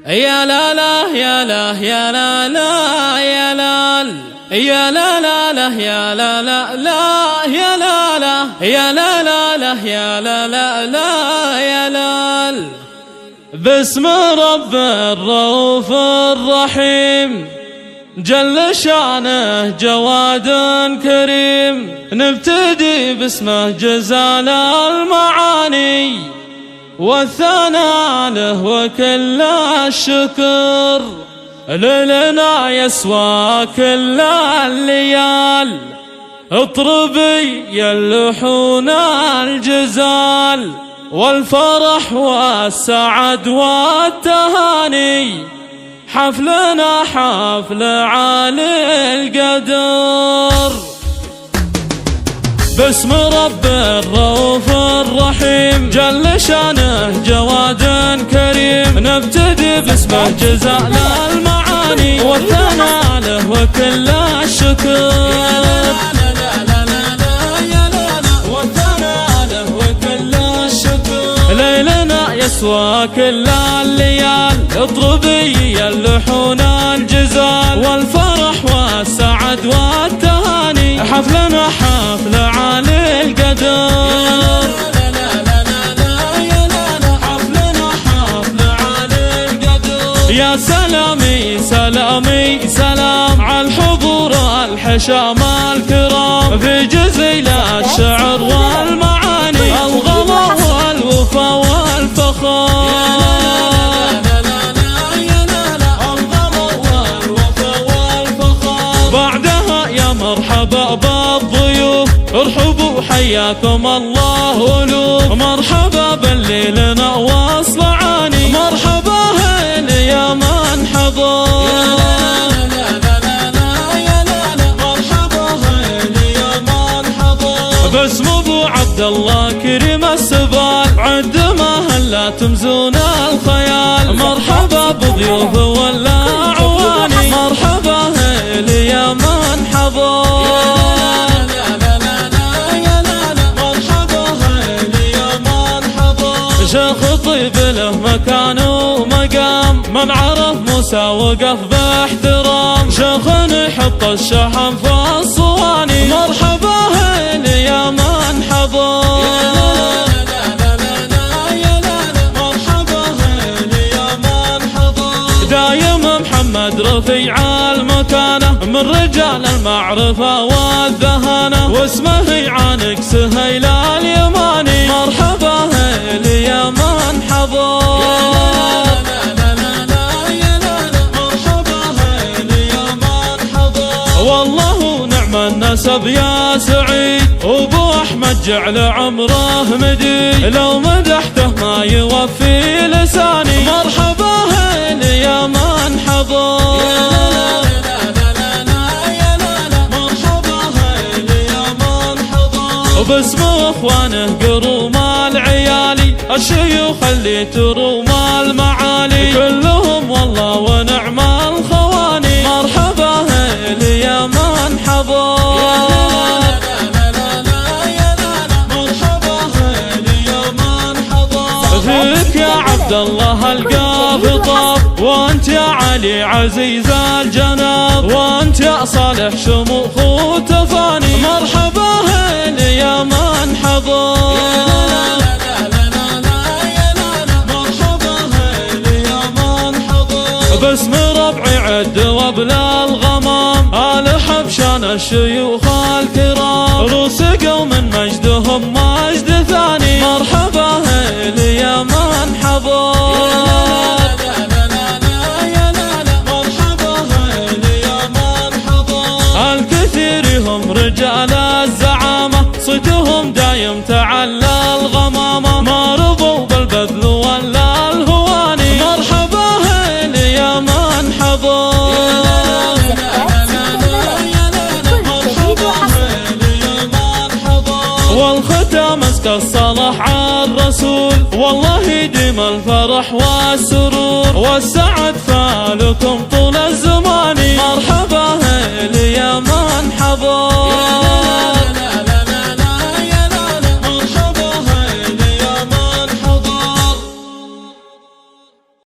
يا لا لا يا لا يا لا لا يا لا يا لا لا لا يا لا لا لا يا لا لا يا لا لا لا يا لا لا لا يا لا. باسم رب الرؤوف الرحيم جل شانه جواد كريم، نبتدي باسمه جزال المعاني والثناء له وكل الشكر. ليلنا يسوى كل الليال، اطربي يا اللحون الجزال والفرح والسعد والتهاني، حفلنا حفل عالي القدر. باسم رب الرؤوف الرحيم جل شانه جواد كريم، نبتدي باسمه جزال المعاني والثناء له وكل الشكر. ليلنا يسوى كل الليال، اطربي يا اللحون الجزال والفرح والسعد والتهاني، حفلنا حفل عالي القدر. حفلنا حفل عالي القدر. يا سلامي سلامي سلام على الحضور الحشام الكرام، في جزيل الشعر والمعاني الغلا والوفا والفخر. بعدها يا مرحبا بالضيوف، ارحبوا حياكم الله ألوف. مرحبا بالليلنا واصلعاني، مرحبا هل يا من حضر. باسم ابو عبد الله كريم السبال، عد ما هلا تمزون الخيال. مرحبا بضيوف ولا عواني، مرحبا هل يا من حضر. مرحبا هل يا من حضر. شيخ طيب له مكان ومقام، من عرف موسى وقف باحترام. شيخ يحط الشحم في الصواني، مرحبا هل يا من حضر. مرحبا هل يا من حضر. دايم محمد رفيع المكانة، من رجال المعرفة والذهانة، واسمه عانق سهيل اليماني، مرحبا هل يا من حضر. والله نعم النسب يا سعيد، وابو احمد جعل عمره مديد، لو مدحته ما يوفي لساني، مرحبا هل يا من حضر. مرحبا هل يا من حضر. باسم اخوانه قروم العيالي، الشيوخ اللي تروم المعالي، كلهم والله ونعم الخواني، مرحبا هل يا من حضر. مرحبا هل يا من حضر. فيك يا عبد الله القاف طاب، وانت يا علي عزيز الجناب، وانت يا صالح شموخ وتفاني، مرحبا هل يا من حضر. باسم ربعي عد وبلا الغمام، آل حبشان الشيوخ الكرام، رسقوا من مجدهم مجد ثاني، مرحبا هل يا من حضر. مرحبا هل يا من حضر. الكثير هم رجال الزعامة، صيتهم دايم تعلى الغمامة، ما رضوا بالبذل ولا الهواني، مرحبا هل يا من حضر. والختام اسكى الصلاح على الرسول، والله يديم الفرح والسرور والسعادة